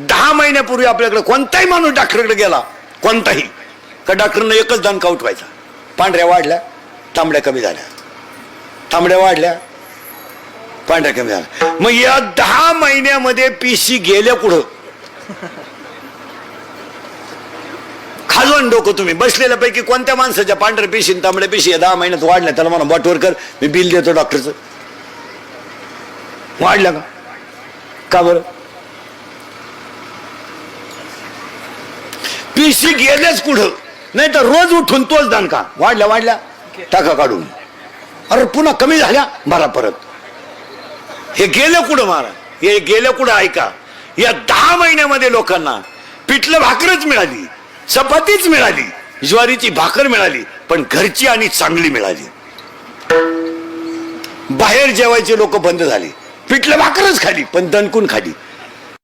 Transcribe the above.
10 महिन्यापूर्वी आपल्याकडे कोणताही माणूस डॉक्टरकडे गेला, कोणताही, का डॉक्टरनं एकच दणका उठवायचा, पांढऱ्या वाढल्या, तांबड्या कमी झाल्या, तांबड्या वाढल्या, पांढऱ्या कमी झाल्या. मग या 10 महिन्यामध्ये पिशी गेल्या कुठं? खाजवून डोकं तुम्ही बसलेल्यापैकी कोणत्या माणसाच्या पांढऱ्या पिशी तांबड्या पिशी 10 महिन्यात वाढल्या, त्याला म्हणा बॉटवर कर, मी बिल देतो डॉक्टरचं. वाढल्या का? का बरं? पिशी गेल्याच कुठं? नाही तर रोज उठून तोच दणका, वाढल्या वाढल्या टाका काढून, अरे पुन्हा कमी झाल्या भरा परत. हे गेलं कुठं महाराज? हे गेलं कुठं? ऐका, या 10 महिन्यामध्ये लोकांना पिठलं भाकरच मिळाली, चपातीच मिळाली, ज्वारीची भाकर मिळाली, पण घरची आणि चांगली मिळाली. बाहेर जेवायचे लोक बंद झाले, पिठलं भाकरच खाली पण दणकून खाली.